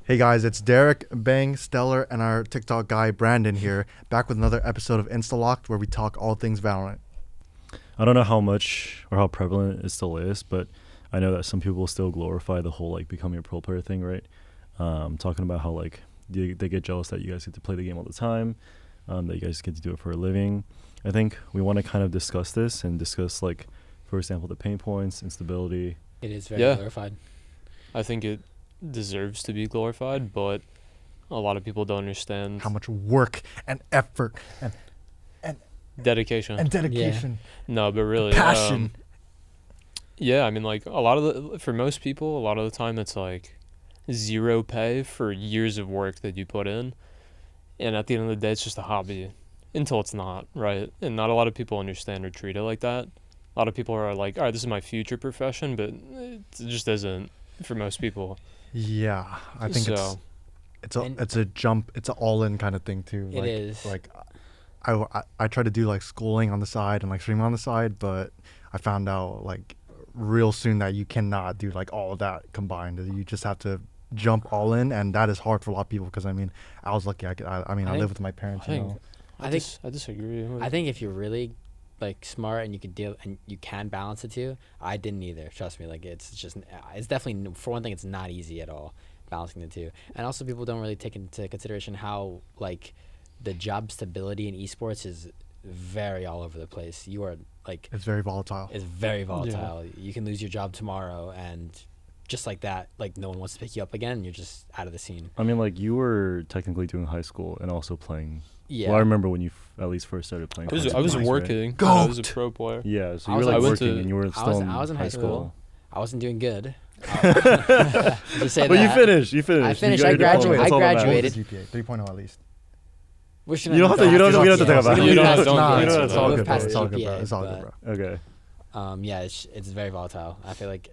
Hey guys, it's Derek, Bang, Stellar, and our TikTok guy Brandon here, back with another episode of Instalocked where we talk all things Valorant. I don't know how much or how prevalent it still is, but I know that some people still glorify the whole like becoming a pro player thing, right? Talking about how like they get jealous that you guys get to play the game all the time, that you guys get to do it for a living. I think we want to kind of discuss this and discuss like, for example, the pain points, instability. It is very Yeah. glorified. I think it deserves to be glorified, but a lot of people don't understand How much work and effort dedication. and dedication, No, but really, passion. yeah, I mean, like for most people, a lot of the time it's like zero pay for years of work that you put in, and at the end of the day, it's just a hobby until it's not, right? And not a lot of people understand or treat it like that. A lot of people are like, all right, this is my future profession, but it just isn't for most people. Yeah, I think So, it's a jump, it's an all-in kind of thing too. It is. Like, I try to do like schooling on the side and like streaming on the side, but I found out like real soon that you cannot do like all of that combined. You just have to jump all in, and that is hard for a lot of people because I mean I was lucky. I mean I I live think- with my parents. I You think- know, I disagree. I think if you're really like smart and you could deal and you can balance the two, I didn't either. Trust me, like it's definitely, for one thing, it's not easy at all balancing the two. And also people don't really take into consideration how like the job stability in esports is very all over the place. You are like it's very volatile. it's very volatile. You can lose your job tomorrow and just like that, like no one wants to pick you up again and you're just out of the scene. I mean, like you were technically doing high school and also playing. Yeah. Well, I remember when you at least first started playing. I was Counter-Strike, right? working. Goat. I was a pro player. Yeah, so I you was were like like- working and you were I still was- in I was in high school. I wasn't doing good. Just say But you that. finished. You finished. I You finished, got I your diploma. graduated. That's I all that matters. graduated. What was the GPA? 3.0 at least. We shouldn't You don't have to. You don't. We don't have to talk about it. You don't have to- Nah, don't it's answer all that. good, bro. Past It's all good, GPA, bro. It's all good, but- bro. Okay. Yeah, it's very volatile. I feel like,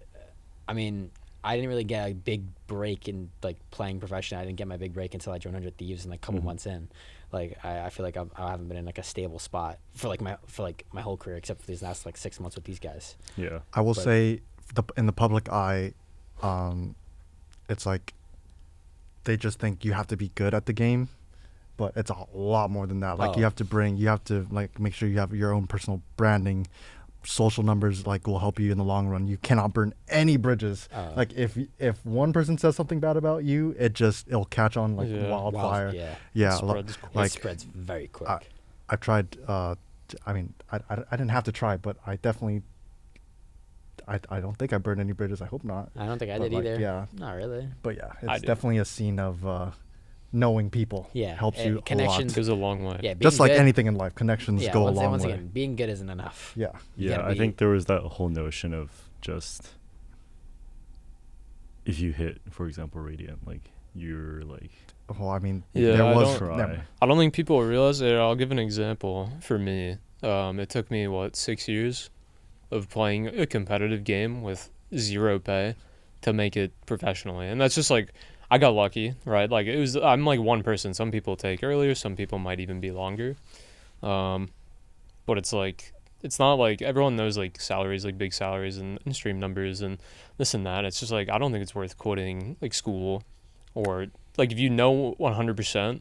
I mean, I didn't really get a big break in like playing professionally. I didn't get my big break until I joined 100 Thieves and like a couple Mhm. months in. Like I feel like I haven't been in like a stable spot for like my whole career except for these last like 6 months with these guys. Yeah. I will But- say, in the public eye, it's like they just think you have to be good at the game, but it's a lot more than that. Like Oh. you have to like make sure you have your own personal branding. Social numbers like will help you in the long run. You cannot burn any bridges. Like if one person says something bad about you, it'll catch on like Yeah. wildfire. Yeah, Yeah, Spreads quick. like it spreads very quick. I tried. I mean, I didn't have to try, but I definitely. I don't think I burned any bridges. I hope not. I don't think I but, did like, either. yeah. Not really. But yeah, I it's do. definitely a scene of knowing people. Yeah, helps you a lot. connections. Goes a long way. Yeah, being Just like good- anything in life, connections Yeah, go a once, long once way. again, being good isn't enough. Yeah, You Yeah. gotta I be- think there was that whole notion of just if you hit, for example, Radiant, like you're like well, I mean, Yeah, there I was. don't- never- I don't think people realize it. I'll give an example for me. It took me 6 years of playing a competitive game with zero pay to make it professionally, and that's just like I got lucky, right? Like I'm like one person. Some people take earlier. Some people might even be longer. But it's like it's not like everyone knows like salaries, like big salaries and stream numbers and this and that. It's just like I don't think it's worth quitting like school or like if you know 100%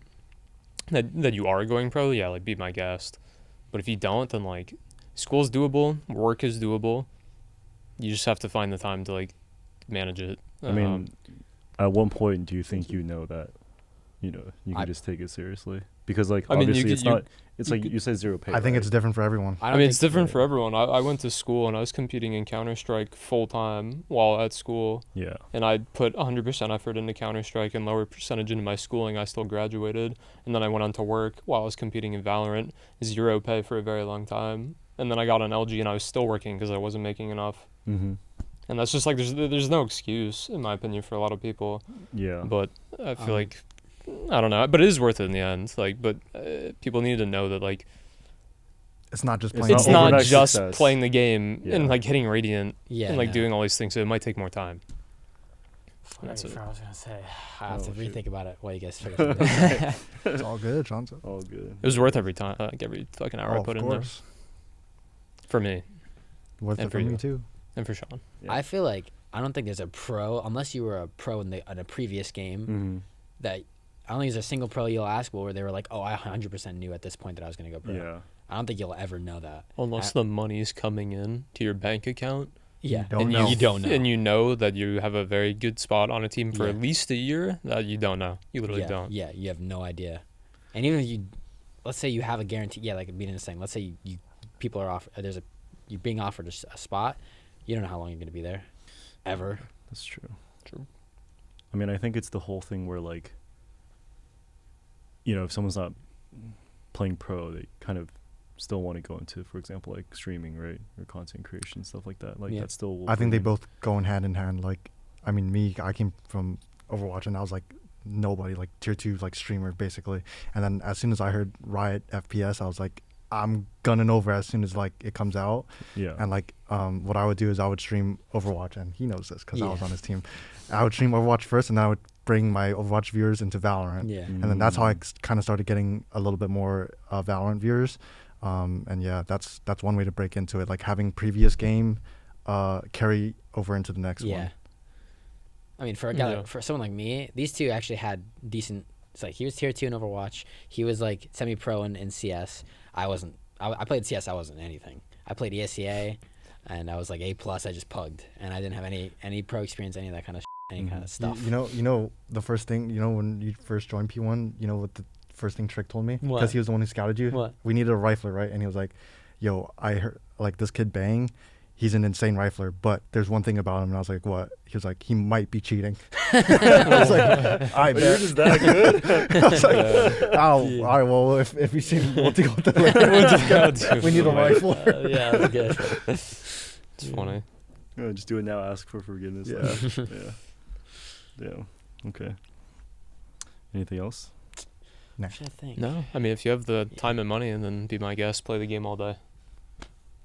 that you are going pro, yeah, like be my guest. But if you don't, then like school's doable, work is doable. You just have to find the time to like manage it. I mean, at one point, do you think you know that, you can I- just take it seriously? Because like I mean, you obviously could- it's you- not. It's you like could- you said zero pay. I think right? it's different for everyone. I don't mean, think- it's different yeah. for everyone. I went to school and I was competing in Counter-Strike full time while at school. Yeah. And I put 100% effort into Counter-Strike and lower percentage into my schooling. I still graduated. And then I went on to work while I was competing in Valorant. Zero pay for a very long time. And then I got on LG and I was still working because I wasn't making enough. Mm-hmm. And that's just like, there's no excuse, in my opinion, for a lot of people. Yeah. But I feel like, I don't know. But it is worth it in the end. Like, but people need to know that, like, It's not just It's playing. it's not not overnight just success. playing the game Yeah. and like hitting Radiant Yeah, and like no. doing all these things. So it might take more time. That's That's what it. I was gonna say. I have to Oh, shoot. rethink about it while you guys figure it out. It's all good, Johnson. All good. It was worth every time, like every fucking hour I Oh, put of in there course. for me Worth And it for for me you. too. and for Sean. Yeah. I feel like I don't think there's a pro unless you were a pro in a previous game Mm-hmm. that. I don't think there's a single pro you'll ask where they were like, oh, I 100% knew at this point that I was going to go pro. Yeah. I don't think you'll ever know that. Unless the money's coming in to your bank account. Yeah. don't and know. You don't know. And you know that you have a very good spot on a team for Yeah. at least a year, that you don't know. You literally don't. Yeah, you have no idea. And even if you, let's say you have a guarantee, like Beaton is saying, let's say you people are you're being offered a spot, you don't know how long you're going to be there, ever. That's true. True. I mean, I think it's the whole thing where, like, you know, if someone's not playing pro, they kind of still want to go into, for example, like streaming, right, or content creation, stuff like that. Like, Yeah. that's still. I think they both go in hand in hand. Like, I mean, I came from Overwatch, and I was like nobody, like tier 2 like streamer basically. And then as soon as I heard Riot FPS, I was like, I'm gunning over as soon as like it comes out. Yeah. And like what I would do is I would stream Overwatch, and he knows this because I was Yeah. on his team. I would stream Overwatch first, and then I would bring my Overwatch viewers into Valorant. Yeah. Mm. And then that's how I kind of started getting a little bit more Valorant viewers. And yeah, that's one way to break into it, like having previous game carry over into the next Yeah. one. I mean, for a guy, Yeah. for someone like me, these two actually had decent. It's like he was tier 2 in Overwatch. He was like semi-pro in CS. I wasn't. I played CS. I wasn't anything. I played ESEA, and I was like A+. I just pugged, and I didn't have any pro experience, any of that kind of any kind of stuff. You know the first thing, when you first joined P1, you know what the first thing Trick told me? What? Because he was the one who scouted you. What? We needed a rifler, right? And he was like, yo, I heard like this kid Bang, he's an insane rifler, but there's one thing about him. And I was like, what? He was like, he might be cheating. I was like, I But you're bet. just that good. I was like, oh, Yeah. all right, well, if we see what to go with the we need a rifle. Yeah, that's good. It's funny. Yeah, just do it now. Ask for forgiveness. Yeah. Yeah. Okay. Anything else? I'm trying to think. No, I mean, if you have the time and money, and then be my guest, play the game all day.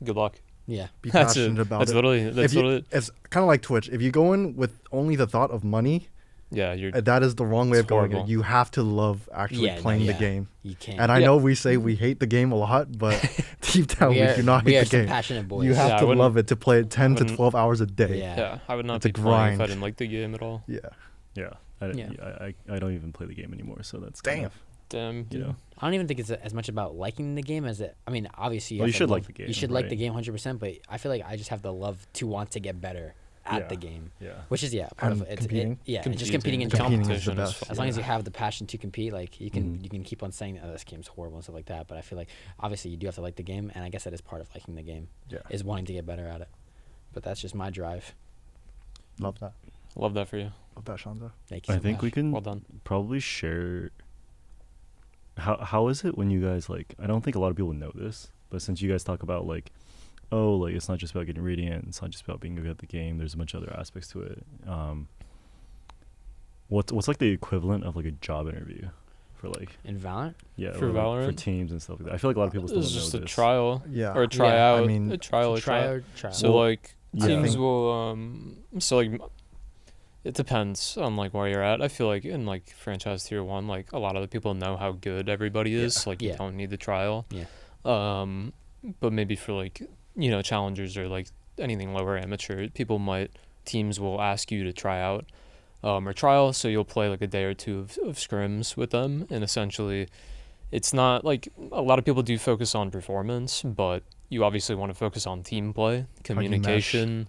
Good luck. Yeah. Be That's passionate it. about That's it. literally. That's If you- literally. It's kind of like Twitch. If you go in with only the thought of money, Yeah, you're. that is the wrong way It's of going. horrible. You have to love actually Yeah, no, playing the yeah. game. You can't. And I Yeah. know we say we hate the game a lot, but deep down we, are, do not we hate are the some game. passionate boys. You Yeah, have I to wouldn't- love it to play it 10 to wouldn't- 12 hours a day. Yeah. Yeah, I would not It's be a playing if I grind. didn't like the game at all. Yeah. Yeah. Yeah. I don't even play the game anymore, so that's kind Damn. of, Damn. you know. I don't even think it's as much about liking the game as it. I mean, obviously, Well, have you to should love- like the game, You should like right? the game 100%, but I feel like I just have the love to want to get better at Yeah. the game, Yeah. which is part And of it. competing. And just competing in Competing is the competition. best. As long as Yeah. you have the passion to compete, like you can Mhm. you can keep on saying, "Oh, this game's horrible" and stuff like that. But I feel like obviously you do have to like the game, and I guess that is part of liking the game Yeah. is wanting to get better at it. But that's just my drive. Love that. Love that for you. Love that, Shanza. Thank you. I so think much. we can Well done. probably share. How is it when you guys, like, I don't think a lot of people know this, but since you guys talk about like, oh, like it's not just about getting radiant, it's not just about being good at the game, there's a bunch of other aspects to it. What's like the equivalent of like a job interview for like, in Valorant. yeah, For or, like, for Valorant? teams and stuff like that? I feel like a lot of people still It's don't know just a this. trial Yeah. or a Yeah, tryout. I mean, a trial. Try. So Well, like I teams think- will so like it depends on like where you're at. I feel like in like franchise tier 1, like a lot of the people know how good everybody is. Like Yeah. you don't need the trial. Yeah. But maybe for like, you know, challengers or like anything lower amateur, teams will ask you to try out or trial, so you'll play like a day or two of scrims with them, and essentially it's not like a lot of people do focus on performance, but you obviously want to focus on team play, communication,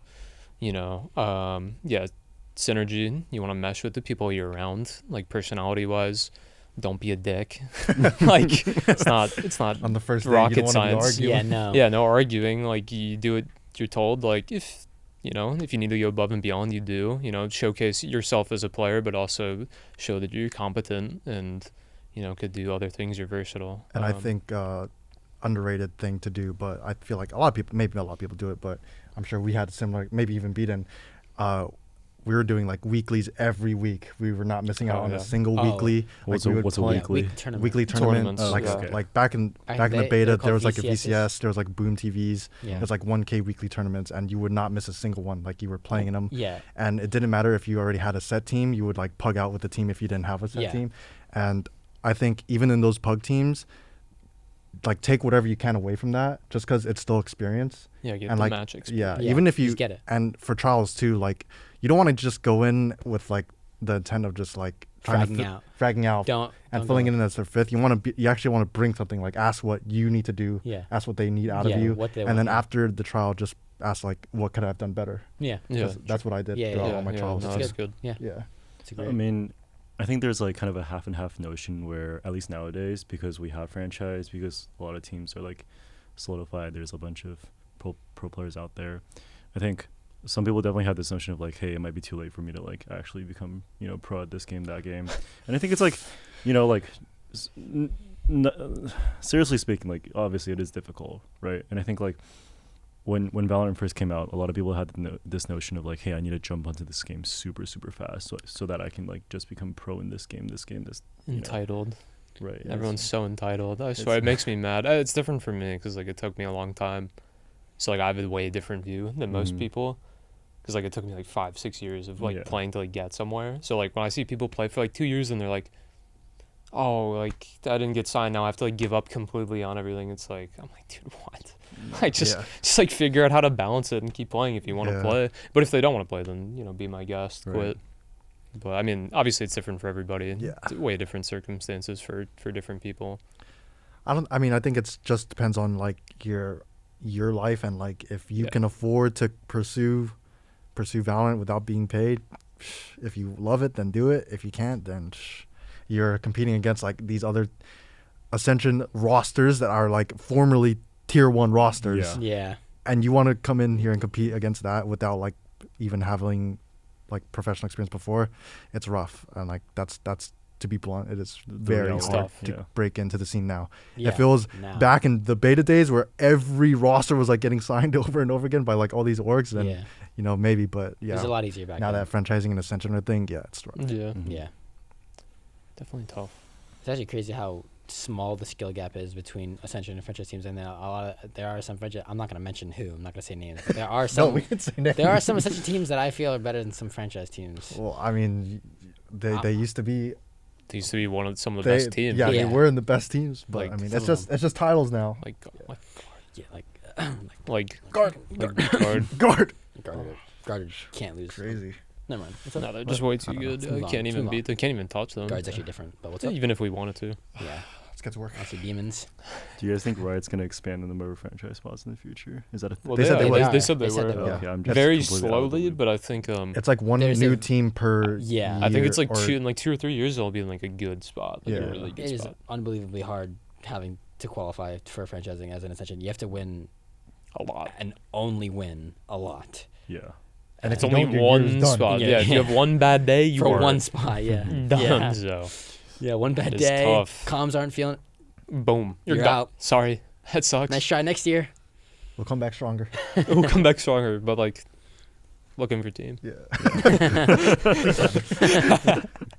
you know, synergy. You want to mesh with the people you're around, like personality wise. Don't be a dick. Like it's not On the first day, rocket you don't want to be science. arguing. Yeah, no. yeah, no arguing. Like you do it, you're told. Like if you need to go above and beyond, you do. You know, showcase yourself as a player, but also show that you're competent and could do other things. You're versatile. And I think underrated thing to do, but I feel like maybe a lot of people do it, but I'm sure we had similar, maybe even beaten. We were doing like weeklies every week. We were not missing out Oh, on yeah. a single Oh. weekly. What's we a- would what's a play weekly? weekly tournament. Tournaments, Oh, Like okay. like back in Back the they- beta, they're there was like a called VCS. There was like Boom TVs. Yeah. It was like 1K weekly tournaments, and you would not miss a single one. Like you were playing in them. Yeah. And it didn't matter if you already had a set team. You would like pug out with the team if you didn't have a set Yeah. team. And I think even in those pug teams, like take whatever you can away from that, just because it's still experience. Yeah, get And the like, match experience. Yeah, even if you just get it. and for trials too, like you don't want to just go in with like the intent of just like trying Fragging to out. fragging out Don't and don't filling go- it in as their fifth. You actually want to bring something, like ask what you need to do, Yeah. ask what they need out Yeah, of you, what they and want, then yeah. after the trial, just ask like, what could I have done better? Yeah. Yeah, That's what I did Yeah, throughout yeah, all my trials. No, That's that's good. Yeah. Yeah. It's a I great. mean, I think there's like kind of a half and half notion where, at least nowadays, because we have franchise, because a lot of teams are like solidified, there's a bunch of pro players out there. I think some people definitely have this notion of like, hey, it might be too late for me to like actually become, pro at this game, that game. And I think it's like, like seriously speaking, like obviously it is difficult, right? And I think like when Valorant first came out, a lot of people had this notion of like, hey, I need to jump onto this game super fast so that I can like just become pro in this game, you know. Entitled. Right. Everyone's so entitled. I swear, it makes me mad. It's different for me because like it took me a long time. So like I have a way different view than most people. Because like it took me like 5-6 years of like playing to like get somewhere. So like when I see people play for like 2 years and they're like, oh, like I didn't get signed, now I have to like give up completely on everything. It's like, I'm like, dude, what? Like just like figure out how to balance it and keep playing if you want to play. But if they don't want to play, then be my guest, quit. But I mean, obviously it's different for everybody. Yeah. It's way different circumstances for different people. I mean, I think it's just depends on like your life, and like if you can afford to pursue Valorant without being paid. If you love it, then do it. If you can't, then you're competing against like these other Ascension rosters that are like formerly tier 1 rosters. Yeah. And you want to come in here and compete against that without like even having like professional experience before. It's rough, and like that's to be blunt, it is very hard tough. to break into the scene now. Yeah. It feels Now. back in the beta days where every roster was like getting signed over and over again by like all these orgs, then maybe, but It was a lot easier back now then. that franchising and Ascension are a thing, it's rough. Yeah. Yeah. Definitely tough. It's actually crazy how small the skill gap is between Ascension and franchise teams, and then there are some franchise. I'm not gonna mention who. I'm not gonna say names. But there are some. No, we can say names. There are some Ascension teams that I feel are better than some franchise teams. Well, I mean, they used to be. They used to be some of the best teams. Yeah, Yeah. they were in the best teams, but Like, I mean, some it's of just titles now. Like Guard, Guard can't lose. crazy. Never mind. No, they're just way too I don't know. good. Let's move I on. can't Let's even move beat them. Can't even touch them. Guard's actually different. But what's up? Even if we wanted to. Yeah. Let's get to work. Also demons. Do you guys think Riot's gonna expand the number of franchise spots in the future? Is that a Well, They said they would. They said they were. will. Okay, I'm just Very completely out of the slowly, loop. but I think It's like one There's new a- team per. Yeah. I think it's year, like or- in like 2 or 3 years they'll be in like a good spot. Like Yeah. a really good It is spot. unbelievably hard having to qualify for franchising as an Ascension. You have to win A lot. and only win a lot. Yeah. And It's if you only don't, your one year's done. spot. Yeah, Yeah, if you yeah. have one bad day, you For are one spot, yeah. done. Yeah. So Yeah, one bad It's day. tough. Comms aren't feeling. boom, you're, You're done. out. Sorry, that sucks. Nice try next year. We'll come back stronger. We'll come back stronger, but like looking for team. Yeah.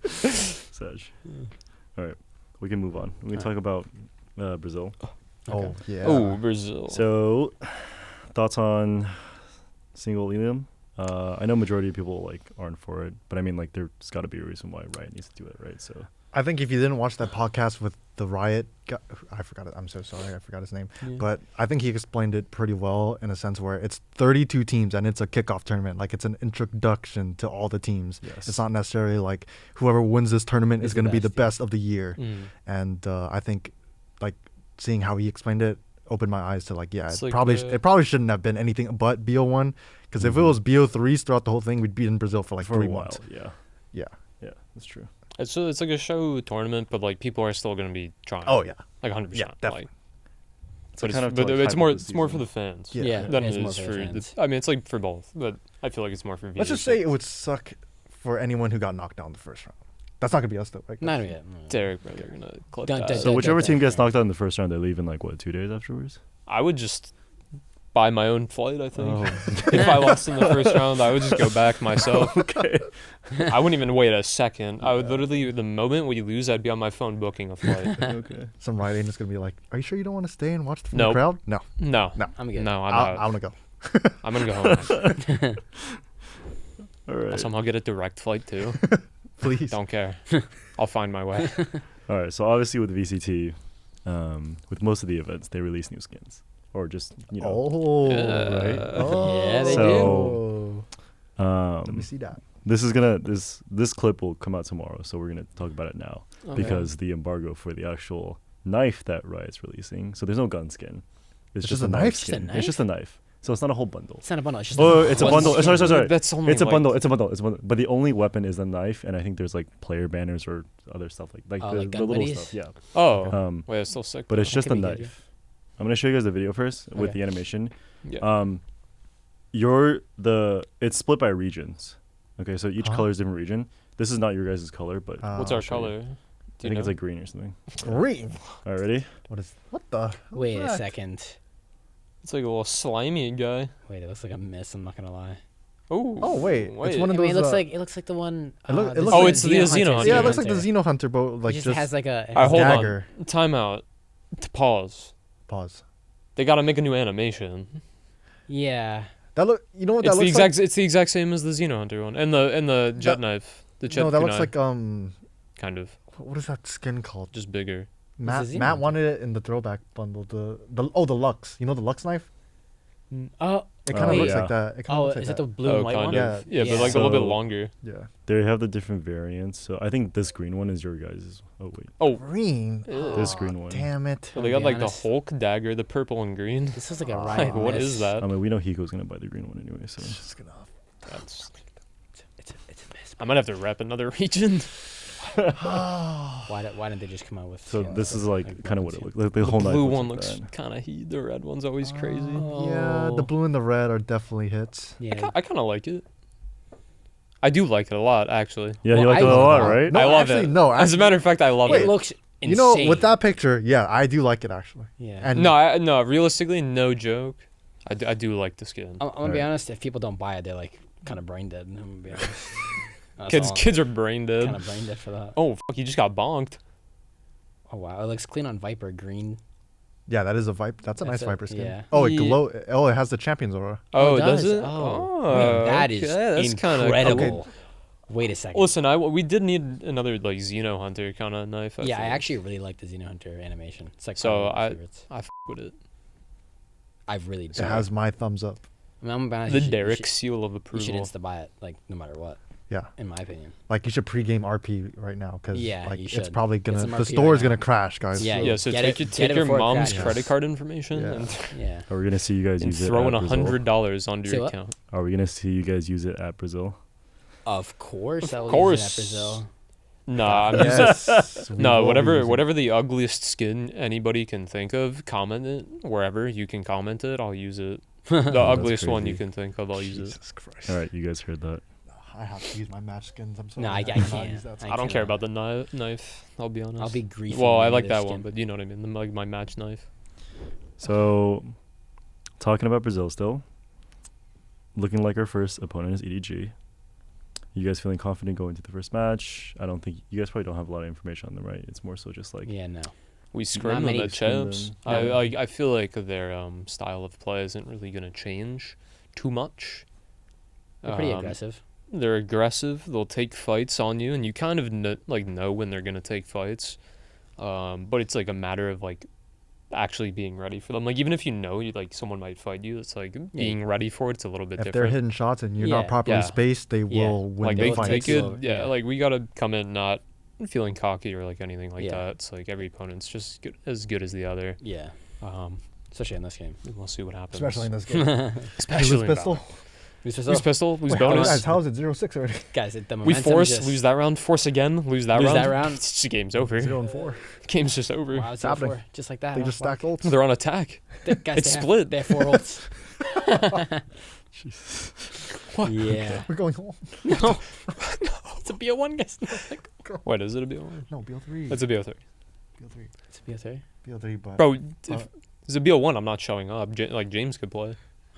Sag. All right, we can move on. We can talk about Brazil. Oh yeah. Oh, Brazil. So, thoughts on single Elium? I know majority of people like aren't for it, but I mean like there's got to be a reason why Riot needs to do it, right? So I think if you didn't watch that podcast with the Riot guy, I forgot it. I'm so sorry. I forgot his name. Yeah. But I think he explained it pretty well in a sense where it's 32 teams and it's a kickoff tournament. Like it's an introduction to all the teams. yes, It's not necessarily like whoever wins this tournament Is is the going to be the best, best of the year. And I think like seeing how he explained it opened my eyes to like, yeah, It's it like it probably shouldn't have been anything but BO1. Because if it was BO3s throughout the whole thing, we'd be in Brazil for like for 3 a while. months. Yeah, Yeah. yeah, that's true. It's like a show tournament, but like people are still gonna be trying. Oh yeah. like 100%. Yeah, definitely. Like, It's but kind it's, of but to, like, it's hype more up the it's more for season. the fans. Yeah. Yeah, Than it's it more is for for the the. fans. I mean, it's like for both, but I feel like it's more for. Let's just say it would suck for anyone who got knocked out in the first round. That's not gonna be us though, right? Not yet. Derek, bro, you're gonna clip Don't- that. don't- So don't- whichever don't- team gets don't- knocked out in the first round, they leave in like what 2 days afterwards. I would just buy my own flight. I think Oh. if I lost in the first round, I would just go back myself. Okay. I wouldn't even wait a second. I would literally, the moment we lose, I'd be on my phone booking a flight. Okay. Some Riot agent's gonna be like, "Are you sure you don't want to stay and watch the Nope. crowd?" No, No, no, I'm good. no, I'm I out. want to go. I'm gonna go home. All I'll right. somehow get a direct flight too. Please. Don't care. I'll find my way. All right. So obviously with VCT, with most of the events, they release new skins or just Oh, right? Yeah, they So, Let me see that. this is this clip will come out tomorrow, so we're gonna talk about it now because the embargo for the actual knife that Riot's releasing. So there's no gun skin. It's just a knife skin. It's just a knife. So it's not a whole bundle. It's not a bundle. It's just It's a one bundle. skin. Sorry. That's only It's a like- bundle. It's a bundle. It's a bundle. But the only weapon is the knife, and I think there's like player banners or other stuff like Oh, the like gun little buddies? stuff. Yeah. Oh, wait, it's still sick. But it's That just could a be good, knife. I'm gonna show you guys the video first with Okay. the animation. Yeah. It's split by regions. Okay, so each Huh? color is different region. This is not your guys' color, but What's I'll our show you. color? I Do you think know? it's like green or something. Green. All right, ready? What the? Wait a that? second. It's like a little slimy guy. Wait, it looks like a miss. I'm not gonna lie. Oh. Oh, wait. It's one I of mean, those. it looks like the one. It look- it the looks Oh, like- it's the Xeno Hunter. Yeah, it looks like the Xeno Hunter, but like It just, just has like a. Alright, hold dagger. on. Time out. To pause. Pause. They gotta make a new animation. Yeah. That look. You know what It's that the looks exact. It's the exact same as the Xeno Hunter one, and the jet That- knife. The like? jet. No, that looks kunai. like kind of What is that skin called? just bigger. Matt Xeno Matt Hunter. wanted it in the throwback bundle. The Lux. You know the Lux knife? Oh. It kind of Wait. looks Yeah. like that. It kind Oh, of looks like is it that. the blue and white kind one? Yeah. of. Yeah, but Yeah. like a little bit So- longer. Yeah. They have the different variants. So I think this green one is your guys'. Oh wait, Oh, Green. this Oh, green one. Damn it. so they I'll got be like honest. the Hulk dagger, the purple and green. This is like a Like, riot. What miss. is that? I mean, we know Hiko's gonna buy the green one anyway. So It's just gonna. That's, It's a miss. I might have to rep another region. Why didn't they just come out with? so skins this of, is like kind of what buttons? it looks like. The The whole knife blue looks one like looks that. kind of heat. The red one's always crazy. Yeah, the Oh. blue and the red are definitely hits. Yeah. I kind of like it. I do like it a lot, actually. Yeah, Well, you like I it a love lot, it. right? No, I love actually, it. no, As a actually- matter of fact, I love It it. looks insane. You know, with that picture, yeah, I do like it actually. Yeah. And No, realistically, no joke. I do like the skin. I'm gonna be Alright. honest. If people don't buy it, they're like kind of brain dead. I'm gonna be honest. Kids are brain dead. kind of brain dead for that. Oh fuck! You just got bonked. Oh wow, it looks clean on Viper green. yeah, that is a Viper. That's a That's nice a- Viper skin. yeah. Oh, it Yeah. glow. Oh, it has the Champions aura. Oh, it does does? it? Oh, man, that is that's kinda incredible. cool. Wait a second. Listen, we did need another like Xeno Hunter kind of knife. yeah, I feel. actually really like the Xeno Hunter animation. It's like So one of my favorites. I f- with it. I really It do. has my thumbs up. I mean, I'm gonna be honest, The you should- Derek seal of You should approval. insta buy it, like no matter what. Yeah, In my opinion. like you should pregame RP right now because Yeah, like you it's should. probably Get gonna some the RP store right is gonna now. crash, guys. Yeah, Yeah, so get take it take your before it mom's crashes. credit card information Yeah. and, Yeah. Are we gonna see you guys and use it? throw in at Brazil? $100 onto Say your what? account. Are we gonna see you guys use it at Brazil? Of course, I Of will course. use it at Brazil. Nah, I'm using Yes. we no, will be using whatever the ugliest skin anybody can think of, comment it wherever you can comment it. I'll use it. The That's ugliest one you crazy. can think of, I'll use it. Jesus Christ. All right, you guys heard that. I have to use my match skins. I'm sorry. No, I cannot can't. use that I I don't care cannot. about the knife. I'll be honest. I'll be griefing. Well, I on like either that skin. one, but you know what I mean. Like my match knife. So, talking about Brazil still, looking like our first opponent is EDG. You guys feeling confident going to the first match? I don't think you guys probably don't have a lot of information on them, right? It's more so just like Yeah, no. We scrim them many at scrim champs. them. I feel like their style of play isn't really gonna change too much. They're pretty Um, aggressive. They're aggressive. They'll take fights on you, and you kind of know when they're gonna take fights. But it's like a matter of like actually being ready for them. Like even if you know like someone might fight you, it's like being ready for it's a little bit If they're different. hitting shots and you're Yeah. not properly Yeah. spaced, they Yeah. will win Like the they will fight. take take it, slow, yeah. yeah. Like we gotta come in not feeling cocky or like anything like Yeah. that. It's like every opponent's just as good as the other. Yeah. Um, Especially in this game. we'll see what happens. Especially in this game. Especially Lose in pistol. Valorant. Lose Lose pistol. Lose Wait, bonus. Guys, how is it 0-6 already? Guys, the We momentum force, just, lose that round, force again, lose that Lose round. that round. It's just game's over. 0-4. Game's just over. Wow, it's happening. 0-4. Just like that. They huh? just stacked ults. They're on attack. Guys, it's they have- split. They have 4 ults. What? Yeah. We're going home. No. It's a BO1, guys. What is it a BO1? No, BO3. It's a BO3. BO3. It's a BO3. BO3, but Bro, if it's a BO1, I'm not showing up. Like James could play.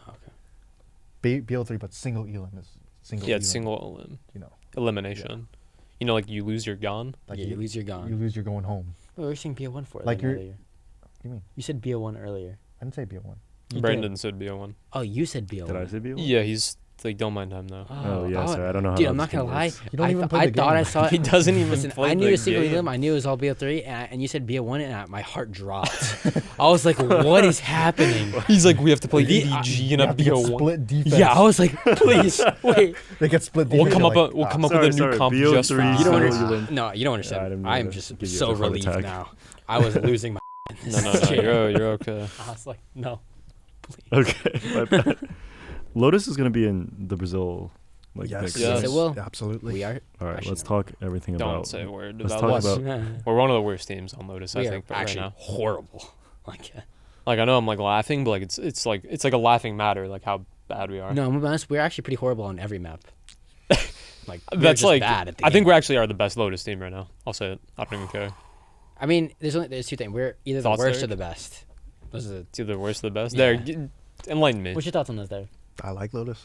Okay. BO3, but single elim is single. Yeah, it's elim, single You know, elimination. You know, like you lose your gun. like Yeah, you lose your you gun. lose, you're going home. What were you saying BO1 for? Like then you're- earlier? What do you mean? You said BO1 earlier. I didn't say BO1. You Brandon did. said BO1. Oh, you said BO1. did I say BO? Yeah, he's Like, don't mind him though. Oh, yeah, sorry. I don't know how Dude, that I'm not gonna game lie. works. You don't even play I the thought game. I saw it. He doesn't even Listen, play I knew the it was secretly game. limb. I knew it was all BO3, and you said BO1, and my heart dropped. I was like, what is happening? He's like, we have to play The- EDG They and a have to get BO1. split defense. Yeah, I was like, please wait. They get split We'll defense. come you're up. We'll like, come up sorry, with a new sorry, comp BO3 just for You You don't don't know understand. you win. No, you don't I understand. didn't I'm mean to just give you a so heart relieved attack. now. I was losing my. in No, this chair. you're okay. I was like, no, please. Okay, my bad. Lotus is gonna be in the Brazil like Yes. mix. Yes. right? It will. Absolutely. We are. All right, Actually, let's no. talk everything Don't about. say a word let's about talk us. about- We're one of the worst teams on Lotus, I We think, are right actually now. horrible. Like, Like I know I'm like laughing, but like it's like a laughing matter, like how bad we are. no, I'm gonna be honest. We're actually pretty horrible on every map. Like, we're That's just like bad at the I think game. we actually are the best Lotus team right now. I'll say it. I don't even care. I mean, there's two things. We're either the Thoughts, worst or Eric? the best. Those are the. It's either the worst or the best. Yeah. There, enlighten me. What's your thoughts on those there? I like Lotus.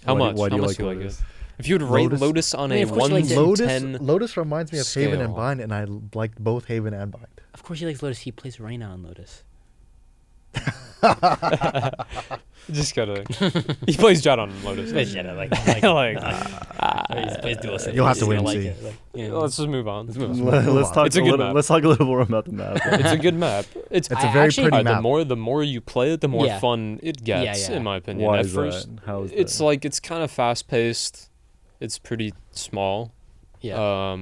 How much? Why do How you much like do you like it? Lotus? If you would rate Lotus- Lotus on I mean, a of course you 1 like to Lotus 10, Lotus reminds me of Haven and scale. Bind, and I liked both Haven and Bind. Of course, he likes Lotus. He plays Reyna on Lotus. just gotta. He plays Jett on Lotus. Plays Jett, like, he plays dual city. You'll have to He's wait gonna and like see. it, like, you know. Let's just move on. Let's move on. Let's talk It's a a good little. map. Let's talk a little more about the map. It's a good map. It's a I very actually- pretty The map. more you play it, the more Yeah. fun it gets, yeah. in my opinion. Why At is first, that? How is it's that? like it's kind of fast paced. It's pretty small. Yeah,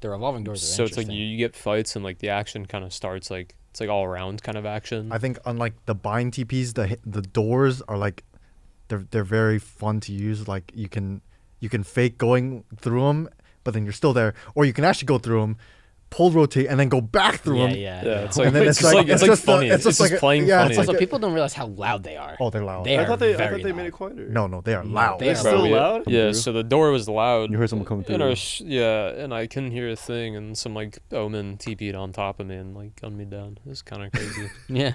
the revolving doors are So it's like interesting. you get fights and like the action kind of starts like it's like all around kind of action. I think unlike the Bind TPs, the doors are like they're very fun to use. Like you can fake going through them, but then you're still there, or you can actually go through them, pull rotate, and then go back through them. yeah, it's like And then it's, it's just like- like it's it's like just a- funny. it's It's just just like a- playing yeah, funny. it's Also, like people don't realize how loud they are. Oh, they're loud. They I are thought they very made it loud. quieter. No, they are No, loud. they They're are still Bro, loud. Yeah, so the door was loud. You heard someone coming through. And I couldn't hear a thing, and some like Omen TP'd on top of me and like gunned me down. It was kind of crazy. Yeah.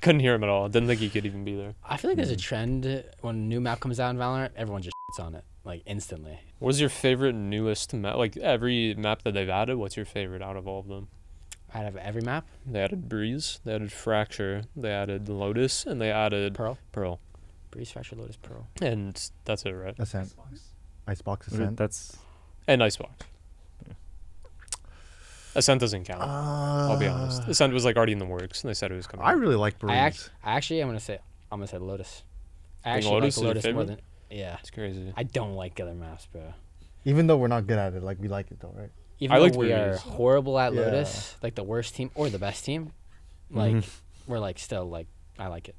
Couldn't hear him at all. Didn't think he could even be there. I feel like there's a trend when a new map comes out in Valorant, everyone just shits on it like instantly. What was your favorite newest map? Like every map that they've added, what's your favorite out of all of them? Out of every map, They added Breeze, they added Fracture, they added Lotus, and they added Pearl, Breeze, Fracture, Lotus, Pearl. And that's it, right? Ascent. Icebox Ascent. That's And Icebox. Ascent doesn't count. I'll be honest. Ascent was like already in the works, and they said it was coming. I really like Breeze. I actually I'm gonna say Lotus. I Think actually Lotus is like your Lotus more favorite? than It's crazy. I don't like other maps, bro. Even though we're not good at it, like we like it though, right? Even I though liked we are Breeze. horrible at Yeah. Lotus, like the worst team or the best team, like Mhm. we're like still like I like it.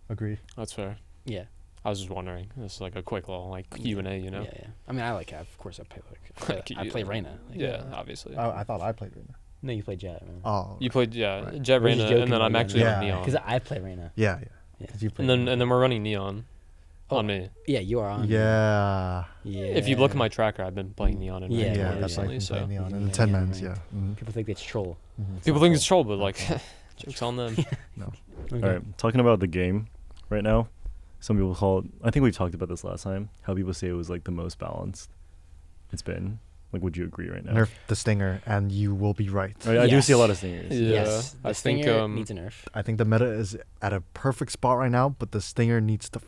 Agree. That's fair. Yeah. I was just wondering. This is like a quick little like Q&A, you know? Yeah. I mean, I like it. Of course, I play Like I you- play Reyna. Like, Yeah, obviously. I thought I played Reyna. No, you play Jet. Oh. You played Right. Jet We're just Reyna, joking and then about I'm you, actually yeah. on Neon. Because I play Reyna. Yeah. Yeah. 'Cause you played And then Reyna. we're running Neon Oh. on me. Yeah, you are on. Yeah. Yeah. If you look at my tracker, I've been playing Neon and Yeah, Ranked Yeah, more that's like recently. So playing Neon Yeah, and yeah, 10 yeah, mans. right. Yeah. Mhm. people think it's troll. people think it's troll, but like, jokes on them. Okay. all right. Talking about the game right now. Some people call it. I think we talked about this last time. How people say it was like the most balanced it's been. Like, would you agree right now? Nerf the Stinger, and you will be right. I do see a Yes. lot of stingers. Yeah. Yes. The I think, Stinger needs a nerf. I think the meta is at a perfect spot right now, but the Stinger needs to.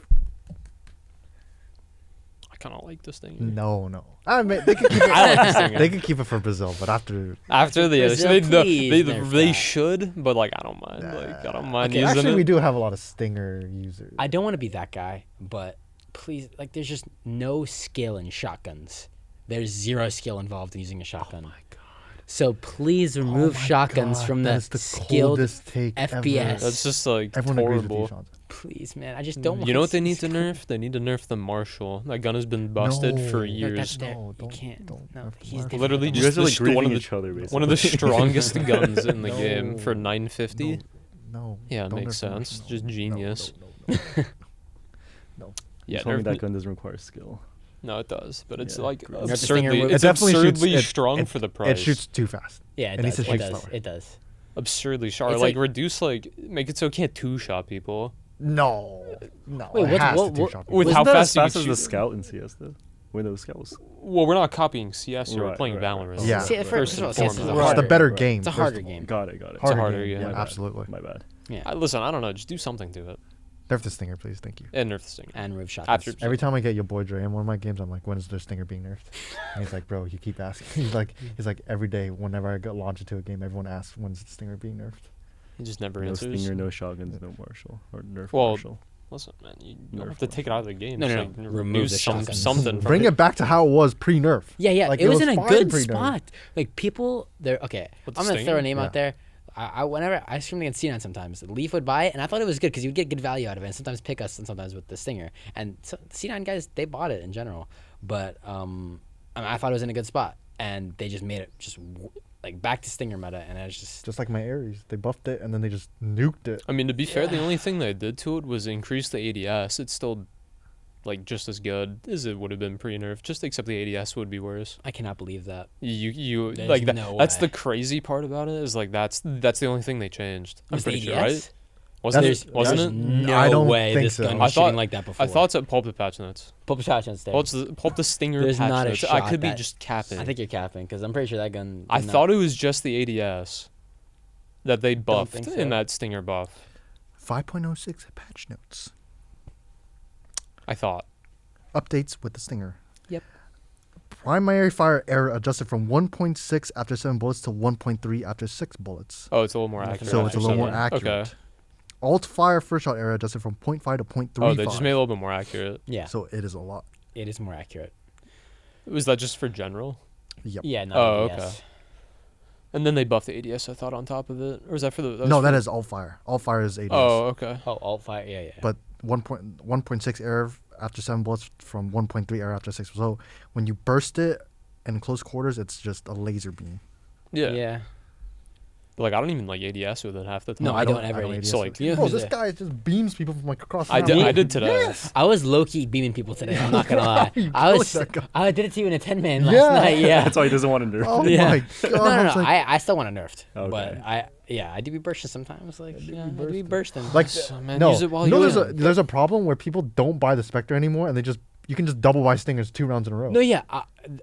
I kind of like this thing. No. I mean, they could keep it. I like the Stinger. They could keep it for Brazil, but after. After the Brazil, they please nerf they that. should, but like I don't mind. Like I don't mind Okay, using actually, it. we do have a lot of Stinger users. I don't want to be that guy, but please, like, there's just no skill in shotguns. There's zero skill involved in using a shotgun. Oh my god. So please remove Oh my shotguns God, from that the is the skilled coldest take FPS. ever. That's just like Everyone agrees with you, horrible. Sean. Please, man, I just don't. You know wanna what they see need to skill. nerf? They need to nerf the Marshall. That gun has been busted for No. Like, years. that's there. No, You don't- can't. don't No, nerf the he's Marshall. different Literally than You just guys are like the st- one grieving of the- each other, basically. One of the strongest guns in the No. game for 950. No. Yeah, it don't makes nerf the sense. Marshall. Just No, genius. No. Yeah, You told me nerf that me- gun doesn't require skill. No, it does, but it's Yeah, like gross. Nerf the Stinger absurdly. with- It's It definitely shoots- absurdly it- strong it- for the price. It shoots too fast. Yeah, it It needs does. to It shoot does. slower. It does. absurdly sharp. It's Like, like- reduce make it so it can't two shot people. No. No. Wait, it what's- has what- to do what- shot with people. how Isn't that fast as you fast can as the shoot- scout in CS though? When those scouts. Well, we're not copying CS here. We're Right, playing right, Valorant. right. Yeah. See, first of all, CS is a It's harder. the better Right. game. It's a first harder of all. game. Got it. It's a harder game. game. Yeah, My bad. absolutely. My bad. Yeah. Listen, I don't know. Just do something to it. Nerf the stinger, please. Thank you. And nerf the stinger. And remove shotguns. After Every time I get your boy Dre in one of my games, I'm like, when is their stinger being nerfed? And he's like, bro, you keep asking. He's like, every day, whenever I go launch into a game, everyone asks, when's the stinger being nerfed? he just never No answers. stinger, no shotguns, no marshal or nerf Well, marshal. Listen, man, you don't Nerf have to take it out of the game. No, Just, no, like, no. remove Remove the shotgun. something. From Bring it back to how it was pre-nerf. Yeah, Like, it was in a fine good pre-nerf. spot. Like people, they're okay. With the I'm gonna throw stinger? a name Yeah. out there. I whenever I streamed against C9 sometimes, Leaf would buy it, and I thought it was good because you would get good value out of it. And sometimes pick us, and sometimes with the stinger. And so, C9 guys, they bought it in general, but I mean, I thought it was in a good spot, and they just made it like back to stinger meta, and it's Just like my Ares. They buffed it, and then they just nuked it. I mean, to be fair, the Yeah. only thing they did to it was increase the ADS. It's still like just as good as it would have been pre-nerf, just except the ADS would be worse. I cannot believe that. You There's like that. no That's way. the crazy part about it is like that's the only thing they changed. I'm Was the pretty sure, ADS? right? Wasn't That's- it? Wasn't There's it? no I don't way think this so. gun I was thought- shooting like that before. I thought it's at pulp the patch notes. Pulp Shotgun's there. Pulp the stinger There's patch not a notes. shot I could be that- just capping. I think you're capping because I'm pretty sure that gun. I thought it was just the ADS that they buffed think in so. that stinger buff. 5.06 patch notes. I thought. Updates with the stinger. Yep. Primary fire error adjusted from 1.6 after 7 bullets to 1.3 after 6 bullets. Oh, it's a little more Nothing accurate. So it's a after little more seven. accurate. Okay. Alt fire first shot error adjusted from 0.5 to 0.35. Oh, they just made it a little bit more accurate. Yeah, So it is a lot. it is more accurate. Was that just for general? Yep. Yeah, no. Oh, ADS. okay. And then they buffed the ADS, I thought, on top of it. Or was that for the... No, that for- is alt fire. Alt fire is ADS. Oh, okay. Oh, alt fire. Yeah. But 1.6 error after 7 bullets from 1.3 error after 6. So when you burst it in close quarters, it's just a laser beam. Yeah. Yeah. Like, I don't even like ADS with it half the time. No, I don't ever ADS. ADS So, with like, it. you know Bro, who's this there? guy just beams people from like across the I map. did. I did today. Yes. I was low key beaming people today. I'm not gonna lie. You I was. killed that guy. I did it to you in a 10-man last Yeah. night. Yeah. That's why he doesn't want to nerf. Oh it. Yeah. my god. No, I was like, I still want to nerfed, Okay. but I do be bursting sometimes. Like, yeah, I do be bursting. like So, man, no, use it while you know, you there's can. there's a problem where people don't buy the Spectre anymore, and you can just double buy stingers 2 rounds in a row. No, yeah.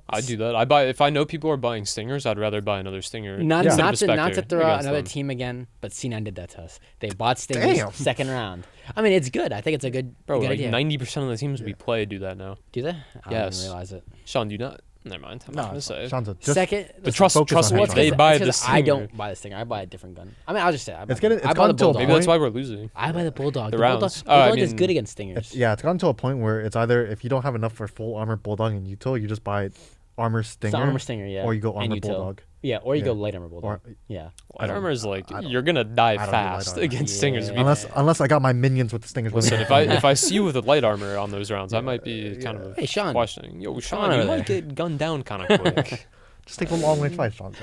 I do that. I buy if I know people are buying stingers, I'd rather buy another stinger. Not instead of not a to not to Spectre throw out against another them. team again, but C9 did that to us. They bought stingers Damn. second round. I mean, it's good. I think it's a good, Bro, good like idea. 90% of the teams we play do that now. Do they? I didn't Yes. even realize it. Sean, do you not? Never mind. I'm not No, gonna say. Sean's a just Second, But trust focus on me, it. they buy the I stinger. don't buy the stinger. I buy a different gun. I mean, I'll just say I buy, It's getting- I it's buy gotten the to a bulldog. Maybe that's why we're losing. I buy the bulldog. The The bulldog, rounds. Oh, I bulldog is mean, good against stingers. Yeah, it's gotten to a point where it's either if you don't have enough for full armor bulldog and util, you just buy armor It's stinger, the armor stinger, yeah. or you go and armor util. bulldog. Yeah, or you Yeah. go light armor bulldog. Or Yeah. Light armor is like I don't- you're gonna die I don't do light fast armor. against stingers. Yeah. Unless I got my minions with the stingers. with Listen, me. if I see you with a light armor on those rounds, I might be kind of Hey, Sean. questioning. Yo, Sean Sean, you over might there. get gunned down kind of quick. Just take a long range fight, Sean.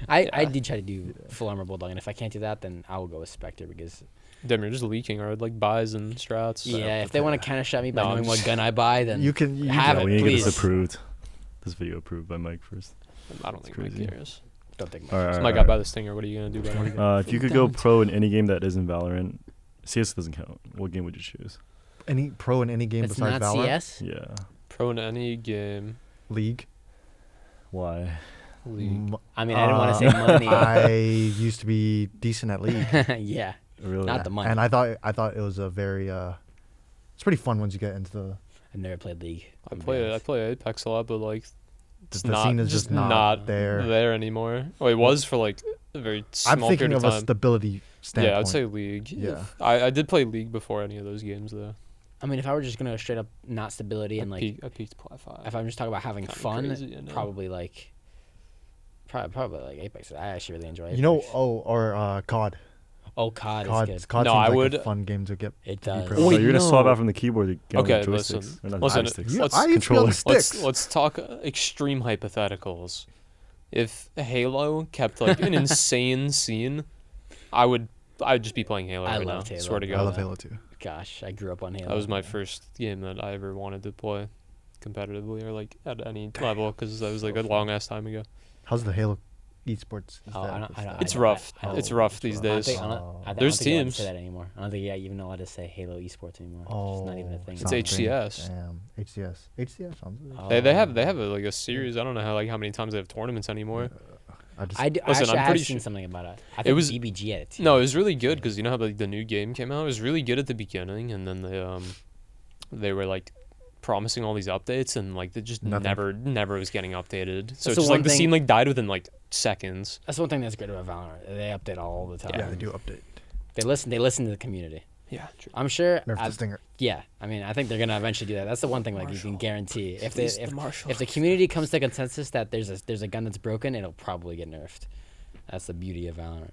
I did try to do full armor bulldog, and if I can't do that, then I will go with Spectre because Damn, you're just leaking or like buys and strats. yeah, if they want to counter shot me by No, knowing I'm what just- gun I buy, then You can Have Yeah, it, we need to get please. this approved. This video approved by Mike first. I don't think Mike crazy. cares. don't think. All right. So all Mike right, got by the stinger. What are you gonna do about it? If you could go pro in any game that isn't Valorant, CS doesn't count. What game would you choose? any pro in any game It's besides not Valorant. CS. Yeah. Pro in any game. League. Why? League. I mean, I didn't want to say money. I used to be decent at League, yeah, Really? not the money. and I thought it was a very it's pretty fun once you get into the I've never played League. I play Apex a lot, but like it's the not scene is just not there there. anymore. Well, it was for like a very small I'm thinking period of of a time. stability standpoint. Yeah, I'd say League. Yeah. I did play League before any of those games though. I mean, if I were just gonna straight up not stability and like, I peaked Ply 5. if I'm just talking about having Kinda fun, crazy, I know. probably like Apex. I actually really enjoy Apex. You know, or COD. oh COD COD is good. COD No, seems I like would- a fun game to get. It to be does. pro. So Wait, you're gonna swap no. out from the keyboard to get on Okay, the joysticks. listen. Or not Listen, joysticks. Yeah, let's- I used to be on the controllers. sticks. Let's talk extreme hypotheticals. If Halo kept like an insane scene, I'd just be playing Halo I right now. loved Halo. Swear to I God. I love Halo too. Gosh, I grew up on Halo. That was my first game that I ever wanted to play competitively or like at any level because that was like a long ass time ago. How's the Halo esports? Oh, I don't- It's I- rough. I don't- It's rough these I don't days. think, I don't, I There's don't think you're allowed to teams. say that anymore. I don't think you're even allowed to say Halo esports anymore. Oh, it's not even a thing. It's something. HCS. Damn, HCS. HCS sounds. Oh. They have like a series. I don't know how many times they have tournaments anymore. I just I Listen, actually I'm have pretty seen sure- something about it. I think was- BBG had it too. No, it was really good because you know how like the new game came out. It was really good at the beginning, and then they were like promising all these updates, and like they just Nothing. never was getting updated. So the it's just one like the thing- scene like died within like seconds. That's one thing that's great about Valorant. They update all the time. yeah, they do update. They listen to the community. Yeah, true. I'm sure. Nerf the stinger. Yeah, I mean, I think they're gonna eventually do that. That's the one thing like you can guarantee. If Please, they the Marshall. if the community comes to consensus that there's a gun that's broken, it'll probably get nerfed. That's the beauty of Valorant.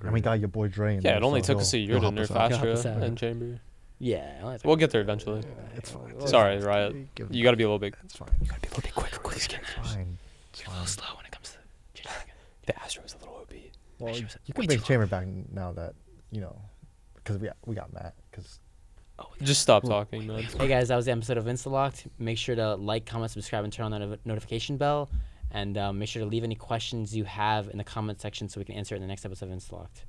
And we got your boy Dre. In Yeah, there, it only so took us a he'll year to help nerf us out. He'll help us Astra out. and Chamber. Yeah, only We'll get there eventually. It's fine. Sorry, Riot. Give You got to be a little bit. It's fine. You got to be a little bit quicker with these It's games. fine. It's You're a little fine. slow when it comes to changing. The Astra was a little OP. Well, Actually, you was can way bring too Chamber back now that because we got Matt. Because Just stop talking, man. Hey guys, that was the episode of Instalocked. Make sure to like, comment, subscribe, and turn on the notification bell. And make sure to leave any questions you have in the comment section so we can answer it in the next episode of Instalocked.